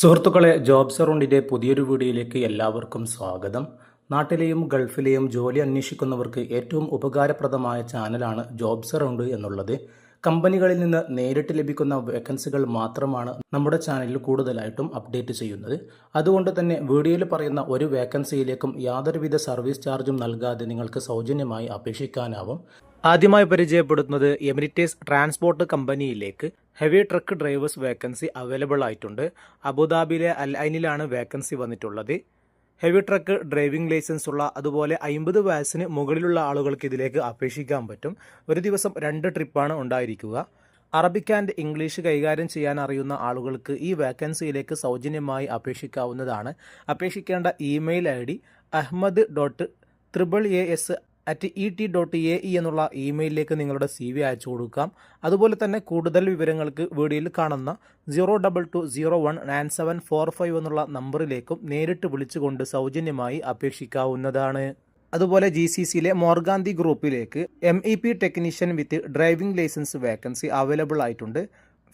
സുഹൃത്തുക്കളെ, ജോബ്സ് അറൗണ്ടിൻ്റെ പുതിയൊരു വീഡിയോയിലേക്ക് എല്ലാവർക്കും സ്വാഗതം. നാട്ടിലെയും ഗൾഫിലെയും ജോലി അന്വേഷിക്കുന്നവർക്ക് ഏറ്റവും ഉപകാരപ്രദമായ ചാനലാണ് ജോബ്സ് അറൗണ്ട് എന്നുള്ളത്. കമ്പനികളിൽ നിന്ന് നേരിട്ട് ലഭിക്കുന്ന വേക്കൻസികൾ മാത്രമാണ് നമ്മുടെ ചാനലിൽ കൂടുതലായിട്ടും അപ്ഡേറ്റ് ചെയ്യുന്നത്. അതുകൊണ്ട് തന്നെ വീഡിയോയിൽ പറയുന്ന ഒരു വേക്കൻസിയിലേക്കും യാതൊരുവിധ സർവീസ് ചാർജും നൽകാതെ നിങ്ങൾക്ക് സൗജന്യമായി അപേക്ഷിക്കാനാവും. ആദ്യമായി പരിചയപ്പെടുത്തുന്നത് എമിറേറ്റ്സ് ട്രാൻസ്പോർട്ട് കമ്പനിയിലേക്ക് heavy truck drivers vacancy available ആയിട്ടുണ്ട്. അബുദാബിയിലെ അൽ ഐനിലാണ് വേക്കൻസി വന്നിട്ടുള്ളത്. ഹെവി ട്രക്ക് ഡ്രൈവിംഗ് ലൈസൻസ് ഉള്ള അതുപോലെ 50 വയസ്സിന് മുകളിലുള്ള ആളുകൾക്ക് ഇതിലേക്ക് അപേക്ഷിക്കാൻ പറ്റും. ഒരു ദിവസം 2 ട്രിപ്പാണ് ഉണ്ടായിരിക്കുക. അറബിക് ആൻഡ് ഇംഗ്ലീഷ് കൈകാര്യം ചെയ്യാൻ അറിയുന്ന ആളുകൾക്ക് ഈ വേക്കൻസിയിലേക്ക് സൗജന്യമായി അപേക്ഷിക്കാവുന്നതാണ്. അപേക്ഷിക്കേണ്ട ഇമെയിൽ ID ahmed.AAS@et.ae എന്നുള്ള ഇമെയിലിലേക്ക് നിങ്ങളുടെ CV അയച്ചു കൊടുക്കാം. അതുപോലെ തന്നെ കൂടുതൽ വിവരങ്ങൾക്ക് വീഡിയോയിൽ കാണുന്ന 0220197445 എന്നുള്ള നമ്പറിലേക്കും നേരിട്ട് വിളിച്ചുകൊണ്ട് സൗജന്യമായി അപേക്ഷിക്കാവുന്നതാണ്. അതുപോലെ GCCയിലെ മോർഗാന്തി ഗ്രൂപ്പിലേക്ക് MEP ടെക്നീഷ്യൻ വിത്ത് ഡ്രൈവിംഗ് ലൈസൻസ് വേക്കൻസി അവൈലബിൾ ആയിട്ടുണ്ട്.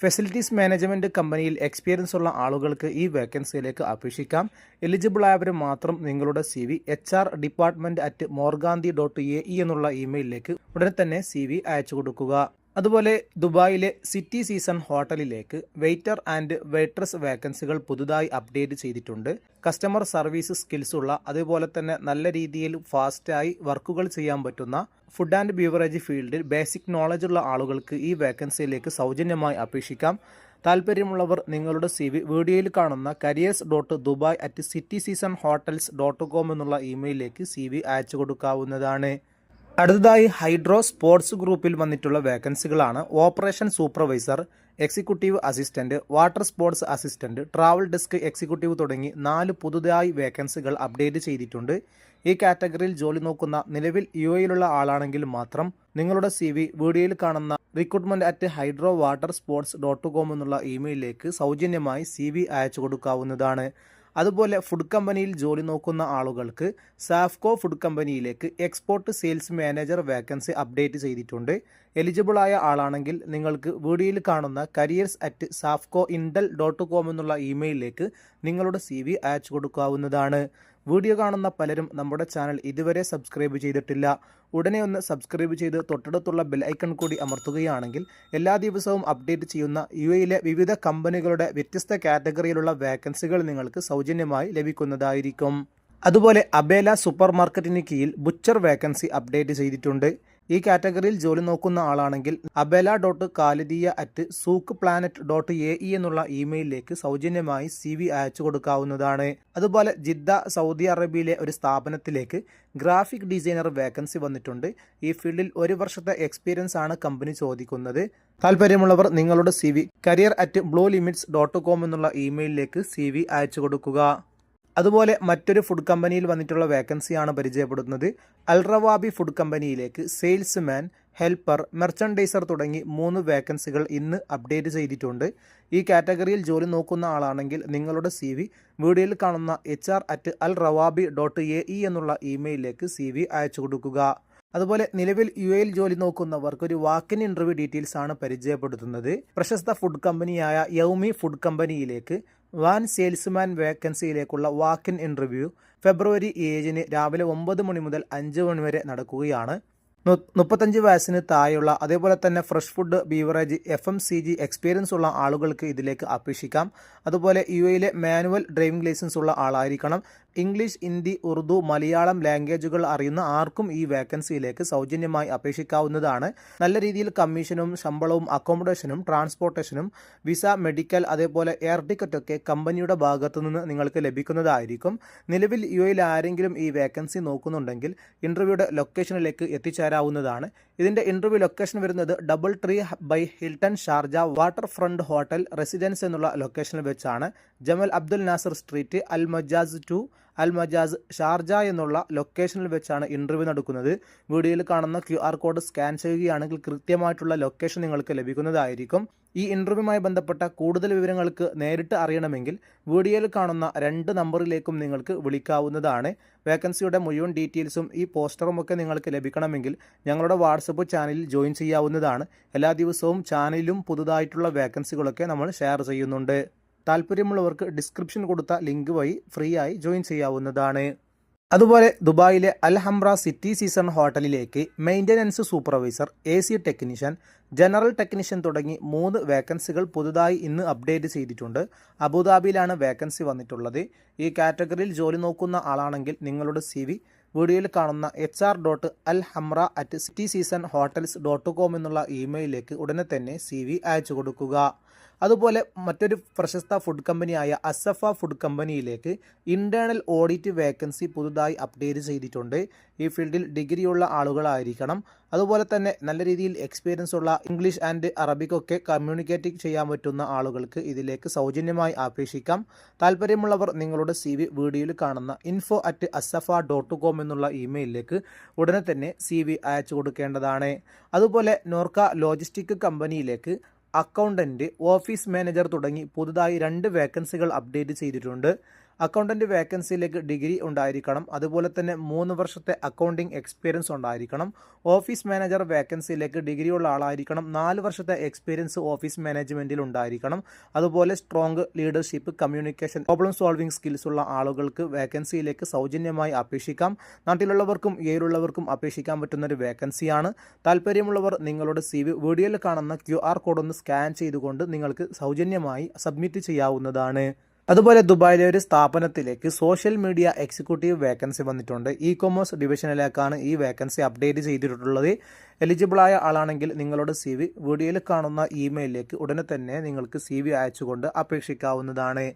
ഫെസിലിറ്റീസ് മാനേജ്മെൻറ്റ് കമ്പനിയിൽ എക്സ്പീരിയൻസ് ഉള്ള ആളുകൾക്ക് ഈ വേക്കൻസിയിലേക്ക് അപേക്ഷിക്കാം. എലിജിബിൾ ആയവർ മാത്രം നിങ്ങളുടെ CV HR@morganthi.ae എന്നുള്ള ഇമെയിലിലേക്ക് ഉടനെ തന്നെ CV അയച്ചു കൊടുക്കുക. അതുപോലെ ദുബായിലെ സിറ്റി സീസൺ ഹോട്ടലിലേക്ക് വെയിറ്റർ ആൻഡ് വെയിട്രസ് വേക്കൻസികൾ പുതുതായി അപ്ഡേറ്റ് ചെയ്തിട്ടുണ്ട്. കസ്റ്റമർ സർവീസ് സ്കിൽസ് ഉള്ള അതുപോലെ തന്നെ നല്ല രീതിയിൽ ഫാസ്റ്റായി വർക്കുകൾ ചെയ്യാൻ പറ്റുന്ന ഫുഡ് ആൻഡ് ബീവറേജ് ഫീൽഡിൽ ബേസിക് നോളജ് ഉള്ള ആളുകൾക്ക് ഈ വേക്കൻസിയിലേക്ക് സൗജന്യമായി അപേക്ഷിക്കാം. താല്പര്യമുള്ളവർ നിങ്ങളുടെ CV വീഡിയോയിൽ കാണുന്ന careers.dubai@cityseasonhotels.com എന്നുള്ള ഇമെയിലിലേക്ക് CV അയച്ചു കൊടുക്കാവുന്നതാണ്. അടുത്തതായി ഹൈഡ്രോ സ്പോർട്സ് ഗ്രൂപ്പിൽ വന്നിട്ടുള്ള വേക്കൻസികളാണ്. Operation supervisor, executive assistant, water sports assistant, travel desk executive തുടങ്ങി 4 പുതുതായി വേക്കൻസികൾ അപ്ഡേറ്റ് ചെയ്തിട്ടുണ്ട്. ഈ കാറ്റഗറിയിൽ ജോലി നോക്കുന്ന നിലവിൽ UAEയിലുള്ള ആളാണെങ്കിൽ മാത്രം നിങ്ങളുടെ CV വീഡിയോയിൽ കാണുന്ന recruitment@hydrowatersports.com എന്നുള്ള ഇമെയിലിലേക്ക് സൗജന്യമായി CV അയച്ചു കൊടുക്കാവുന്നതാണ്. അതുപോലെ ഫുഡ് കമ്പനിയിൽ ജോലി നോക്കുന്ന ആളുകൾക്ക് സാഫ്കോ ഫുഡ് കമ്പനിയിലേക്ക് export sales manager vacancy update ചെയ്തിട്ടുണ്ട്. എലിജിബിൾ ആയ ആളാണെങ്കിൽ നിങ്ങൾക്ക് വീഡിയോയിൽ കാണുന്ന careers@safcointel.com എന്നുള്ള ഇമെയിലിലേക്ക് നിങ്ങളുടെ CV അയച്ചു കൊടുക്കാവുന്നതാണ്. വീഡിയോ കാണുന്ന പലരും നമ്മുടെ ചാനൽ ഇതുവരെ സബ്സ്ക്രൈബ് ചെയ്തിട്ടില്ല. ഉടനെ ഒന്ന് സബ്സ്ക്രൈബ് ചെയ്ത് തൊട്ടടുത്തുള്ള ബെൽ ഐക്കൺ കൂടി അമർത്തുകയാണെങ്കിൽ എല്ലാ ദിവസവും അപ്ഡേറ്റ് ചെയ്യുന്ന UAEയിലെ വിവിധ കമ്പനികളുടെ വ്യത്യസ്ത കാറ്റഗറിയിലുള്ള വേക്കൻസികൾ നിങ്ങൾക്ക് സൗജന്യമായി ലഭിക്കുന്നതായിരിക്കും. അതുപോലെ അബേല സൂപ്പർ മാർക്കറ്റിന് കീഴിൽ ബുച്ചർ വേക്കൻസി അപ്ഡേറ്റ് ചെയ്തിട്ടുണ്ട്. ഈ കാറ്റഗറിയിൽ ജോലി നോക്കുന്ന ആളാണെങ്കിൽ abela.khalidia@soukplanet.ae എന്നുള്ള ഇമെയിലിലേക്ക് സൗജന്യമായി CV അയച്ചു കൊടുക്കാവുന്നതാണ്. അതുപോലെ ജിദ്ദ സൗദി അറേബ്യയിലെ ഒരു സ്ഥാപനത്തിലേക്ക് ഗ്രാഫിക് ഡിസൈനർ വേക്കൻസി വന്നിട്ടുണ്ട്. ഈ ഫീൽഡിൽ 1 വർഷത്തെ എക്സ്പീരിയൻസ് ആണ് കമ്പനി ചോദിക്കുന്നത്. താല്പര്യമുള്ളവർ നിങ്ങളുടെ CV career@bluelimits.com എന്നുള്ള ഇമെയിലിലേക്ക് CV അയച്ചു കൊടുക്കുക. അതുപോലെ മറ്റൊരു ഫുഡ് കമ്പനിയിൽ വന്നിട്ടുള്ള വേക്കൻസിയാണ് പരിചയപ്പെടുത്തുന്നത്. അൽറവാബി ഫുഡ് കമ്പനിയിലേക്ക് സെയിൽസ്മാൻ, ഹെൽപ്പർ, മെർച്ചൻഡൈസർ തുടങ്ങി 3 വേക്കൻസികൾ ഇന്ന് അപ്ഡേറ്റ് ചെയ്തിട്ടുണ്ട്. ഈ കാറ്റഗറിയിൽ ജോലി നോക്കുന്ന ആളാണെങ്കിൽ നിങ്ങളുടെ CV വീഡിയോയിൽ കാണുന്ന HR@alrawabi.ae എന്നുള്ള ഇമെയിലിലേക്ക് CV അയച്ചു കൊടുക്കുക. അതുപോലെ നിലവിൽ UAEയിൽ ജോലി നോക്കുന്നവർക്ക് ഒരു വാക്കിൻ ഇൻ്റർവ്യൂ ഡീറ്റെയിൽസ് ആണ് പരിചയപ്പെടുത്തുന്നത്. പ്രശസ്ത ഫുഡ് കമ്പനിയായ യൗമി ഫുഡ് കമ്പനിയിലേക്ക് വാൻ സെയിൽസ്മാൻ വേക്കൻസിയിലേക്കുള്ള വാക്കിൻ ഇൻ്റർവ്യൂ ഫെബ്രുവരി 7 രാവിലെ 9 മണി മുതൽ 5 മണി വരെ നടക്കുകയാണ്. 35 വയസ്സിന് താഴെയുള്ള അതേപോലെ തന്നെ fresh food, beverage, FMCG experience ഉള്ള ആളുകൾക്ക് ഇതിലേക്ക് അപേക്ഷിക്കാം. അതുപോലെ UAEയിലെ മാനുവൽ ഡ്രൈവിംഗ് ലൈസൻസ് ഉള്ള ആളായിരിക്കണം. ഇംഗ്ലീഷ്, ഹിന്ദി, ഉറുദു, മലയാളം ലാംഗ്വേജുകൾ അറിയുന്ന ആർക്കും ഈ വേക്കൻസിയിലേക്ക് സൗജന്യമായി അപേക്ഷിക്കാവുന്നതാണ്. നല്ല രീതിയിൽ കമ്മീഷനും ശമ്പളവും അക്കോമഡേഷനും ട്രാൻസ്പോർട്ടേഷനും വിസ, മെഡിക്കൽ അതേപോലെ എയർ ടിക്കറ്റൊക്കെ കമ്പനിയുടെ ഭാഗത്തു നിന്ന് നിങ്ങൾക്ക് ലഭിക്കുന്നതായിരിക്കും. നിലവിൽ UAEയിൽ ആരെങ്കിലും ഈ വേക്കൻസി നോക്കുന്നുണ്ടെങ്കിൽ ഇൻ്റർവ്യൂയുടെ ലൊക്കേഷനിലേക്ക് എത്തിച്ചേരാവുന്നതാണ്. ഇതിൻ്റെ ഇൻ്റർവ്യൂ ലൊക്കേഷൻ വരുന്നത് DoubleTree by Hilton Sharjah waterfront hotel residence എന്നുള്ള ലൊക്കേഷനിൽ വെച്ചാണ്. Jamal Abdul Nasser street, Al Majaz Sharjah എന്നുള്ള ലൊക്കേഷനിൽ വെച്ചാണ് ഇൻ്റർവ്യൂ നടക്കുന്നത്. വീഡിയോയിൽ കാണുന്ന QR കോഡ് സ്കാൻ ചെയ്യുകയാണെങ്കിൽ കൃത്യമായിട്ടുള്ള ലൊക്കേഷൻ നിങ്ങൾക്ക് ലഭിക്കുന്നതായിരിക്കും. ഈ ഇൻ്റർവ്യൂവുമായി ബന്ധപ്പെട്ട കൂടുതൽ വിവരങ്ങൾക്ക് നേരിട്ട് അറിയണമെങ്കിൽ വീഡിയോയിൽ കാണുന്ന 2 നമ്പറിലേക്കും നിങ്ങൾക്ക് വിളിക്കാവുന്നതാണ്. വേക്കൻസിയുടെ മുഴുവൻ ഡീറ്റെയിൽസും ഈ പോസ്റ്ററും ഒക്കെ നിങ്ങൾക്ക് ലഭിക്കണമെങ്കിൽ ഞങ്ങളുടെ വാട്സപ്പ് ചാനലിൽ ജോയിൻ ചെയ്യാവുന്നതാണ്. എല്ലാ ദിവസവും ചാനലിലും പുതുതായിട്ടുള്ള വേക്കൻസികളൊക്കെ നമ്മൾ ഷെയർ ചെയ്യുന്നുണ്ട്. താല്പര്യമുള്ളവർക്ക് ഡിസ്ക്രിപ്ഷൻ കൊടുത്ത ലിങ്ക് വഴി ഫ്രീ ആയി ജോയിൻ ചെയ്യാവുന്നതാണ്. അതുപോലെ ദുബായിലെ അൽ ഹംറ സിറ്റി സീസൺ ഹോട്ടലിലേക്ക് maintenance supervisor, AC technician, general technician തുടങ്ങി 3 വേക്കൻസികൾ പുതുതായി ഇന്ന് അപ്ഡേറ്റ് ചെയ്തിട്ടുണ്ട്. അബുദാബിയിലാണ് വേക്കൻസി വന്നിട്ടുള്ളത്. ഈ കാറ്റഗറിയിൽ ജോലി നോക്കുന്ന ആളാണെങ്കിൽ നിങ്ങളുടെ CV വീഡിയോയിൽ കാണുന്ന hr.alhamra@cityseasonhotels.com എന്നുള്ള ഇമെയിലിലേക്ക് ഉടനെ തന്നെ CV അയച്ചു കൊടുക്കുക. അതുപോലെ മറ്റൊരു പ്രശസ്ത ഫുഡ് കമ്പനിയായ അസഫ ഫുഡ് കമ്പനിയിലേക്ക് ഇൻറ്റേർണൽ ഓഡിറ്റ് വേക്കൻസി പുതുതായി അപ്ഡേറ്റ് ചെയ്തിട്ടുണ്ട്. ഈ ഫീൽഡിൽ ഡിഗ്രിയുള്ള ആളുകളായിരിക്കണം. അതുപോലെ തന്നെ നല്ല രീതിയിൽ എക്സ്പീരിയൻസ് ഉള്ള ഇംഗ്ലീഷ് ആൻഡ് അറബിക്കൊക്കെ കമ്മ്യൂണിക്കേറ്റ് ചെയ്യാൻ പറ്റുന്ന ആളുകൾക്ക് ഇതിലേക്ക് സൗജന്യമായി അപേക്ഷിക്കാം. താല്പര്യമുള്ളവർ നിങ്ങളുടെ CV വീഡിയോയിൽ കാണുന്ന info@asafa.com എന്നുള്ള ഇമെയിലിലേക്ക് ഉടനെ തന്നെ CV അയച്ചു കൊടുക്കേണ്ടതാണ്. അതുപോലെ നോർക്ക ലോജിസ്റ്റിക് കമ്പനിയിലേക്ക് അക്കൗണ്ടൻറ്റ്, ഓഫീസ് മാനേജർ തുടങ്ങി പുതുതായി 2 വേക്കൻസികൾ അപ്ഡേറ്റ് ചെയ്തിട്ടുണ്ട്. അക്കൗണ്ടൻറ്റ് വേക്കൻസിയിലേക്ക് ഡിഗ്രി ഉണ്ടായിരിക്കണം. അതുപോലെ തന്നെ 3 വർഷത്തെ അക്കൗണ്ടിംഗ് എക്സ്പീരിയൻസ് ഉണ്ടായിരിക്കണം. ഓഫീസ് മാനേജർ വേക്കൻസിയിലേക്ക് ഡിഗ്രിയുള്ള ആളായിരിക്കണം. 4 വർഷത്തെ എക്സ്പീരിയൻസ് ഓഫീസ് മാനേജ്മെൻറ്റിൽ ഉണ്ടായിരിക്കണം. അതുപോലെ strong leadership, communication, problem solving skills ഉള്ള ആളുകൾക്ക് വേക്കൻസിയിലേക്ക് സൗജന്യമായി അപേക്ഷിക്കാം. നാട്ടിലുള്ളവർക്കും ഏരുള്ളവർക്കും അപേക്ഷിക്കാൻ പറ്റുന്നൊരു വേക്കൻസിയാണ്. താല്പര്യമുള്ളവർ നിങ്ങളുടെ CV വീഡിയോയിൽ കാണുന്ന QR കോഡ് ഒന്ന് സ്കാൻ ചെയ്തുകൊണ്ട് നിങ്ങൾക്ക് സൗജന്യമായി സബ്മിറ്റ് ചെയ്യാവുന്നതാണ്. അതുപോലെ ദുബായിലെ ഒരു സ്ഥാപനത്തിലേക്ക് സോഷ്യൽ മീഡിയ എക്സിക്യൂട്ടീവ് വേക്കൻസി വന്നിട്ടുണ്ട്. ഇ-കൊമേഴ്സ് ഡിവിഷനിലേക്കാണ് ഈ വേക്കൻസി അപ്ഡേറ്റ് ചെയ്തിട്ടുള്ളത്. എലിജിബിളായ ആളാണെങ്കിൽ നിങ്ങളുടെ CV വീഡിയോയിൽ കാണുന്ന ഇമെയിലിലേക്ക് ഉടനെ തന്നെ നിങ്ങൾക്ക് CV അയച്ചുകൊണ്ട് അപേക്ഷിക്കാവുന്നതാണ്.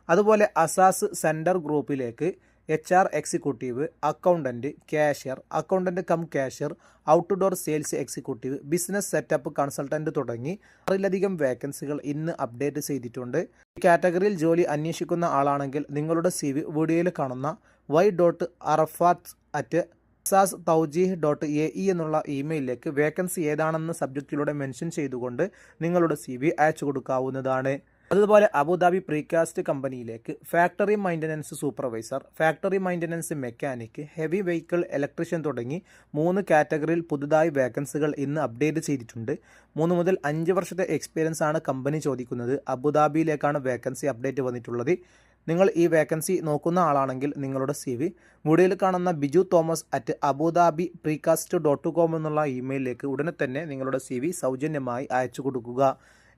അതുപോലെ അസാസ് സെൻറ്റർ ഗ്രൂപ്പിലേക്ക് HR executive, accountant, cashier, accountant cum cashier, outdoor sales executive, business setup consultant തുടങ്ങി 6ലധികം വേക്കൻസികൾ ഇന്ന് അപ്ഡേറ്റ് ചെയ്തിട്ടുണ്ട്. ഈ കാറ്റഗറിയിൽ ജോലി അന്വേഷിക്കുന്ന ആളാണെങ്കിൽ നിങ്ങളുടെ CV വീഡിയോയിൽ കാണുന്ന y.arafat@asastawjih.ae എന്നുള്ള ഇമെയിലിലേക്ക് വേക്കൻസി ഏതാണെന്ന് സബ്ജക്റ്റിലൂടെ മെൻഷൻ ചെയ്തുകൊണ്ട് നിങ്ങളുടെ CV അയച്ചു കൊടുക്കാവുന്നതാണ്. അതുപോലെ അബുദാബി പ്രീകാസ്റ്റ് കമ്പനിയിലേക്ക് factory maintenance supervisor, factory maintenance mechanic, heavy vehicle electrician തുടങ്ങി 3 കാറ്റഗറിയിൽ പുതുതായി വേക്കൻസികൾ ഇന്ന് അപ്ഡേറ്റ് ചെയ്തിട്ടുണ്ട്. 3 മുതൽ 5 വർഷത്തെ എക്സ്പീരിയൻസ് ആണ് കമ്പനി ചോദിക്കുന്നത്. അബുദാബിയിലേക്കാണ് വേക്കൻസി അപ്ഡേറ്റ് വന്നിട്ടുള്ളത്. നിങ്ങൾ ഈ വേക്കൻസി നോക്കുന്ന ആളാണെങ്കിൽ നിങ്ങളുടെ CV വീഡിയോയിൽ കാണുന്ന biju.thomas@abudabipreecast.com എന്നുള്ള ഇമെയിലിലേക്ക് ഉടനെ തന്നെ നിങ്ങളുടെ CV സൗജന്യമായി അയച്ചു കൊടുക്കുക.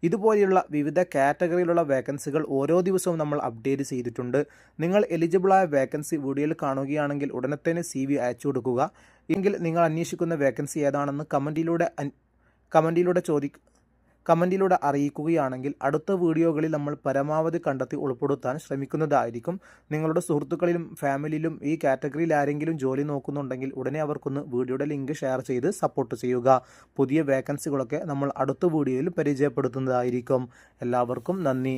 ഇതുപോലെയുള്ള വിവിധ കാറ്റഗറിയിലുള്ള വേക്കൻസികൾ ഓരോ ദിവസവും നമ്മൾ അപ്ഡേറ്റ് ചെയ്തിട്ടുണ്ട്. നിങ്ങൾ എലിജിബിളായ വേക്കൻസി വീഡിയോയിൽ കാണുകയാണെങ്കിൽ ഉടനെ തന്നെ CV അയച്ചു കൊടുക്കുക. എങ്കിൽ നിങ്ങൾ അന്വേഷിക്കുന്ന വേക്കൻസി ഏതാണെന്ന് കമൻറ്റിലൂടെ അറിയിക്കുകയാണെങ്കിൽ അടുത്ത വീഡിയോകളിൽ നമ്മൾ പരമാവധി കണ്ടെത്തി ഉൾപ്പെടുത്താൻ ശ്രമിക്കുന്നതായിരിക്കും. നിങ്ങളുടെ സുഹൃത്തുക്കളിലും ഫാമിലിയിലും ഈ കാറ്റഗറിയിൽ ആരെങ്കിലും ജോലി നോക്കുന്നുണ്ടെങ്കിൽ ഉടനെ അവർക്കൊന്ന് വീഡിയോയുടെ ലിങ്ക് ഷെയർ ചെയ്ത് സപ്പോർട്ട് ചെയ്യുക. പുതിയ വേക്കൻസികളൊക്കെ നമ്മൾ അടുത്ത വീഡിയോയിൽ പരിചയപ്പെടുത്തുന്നതായിരിക്കും. എല്ലാവർക്കും നന്ദി.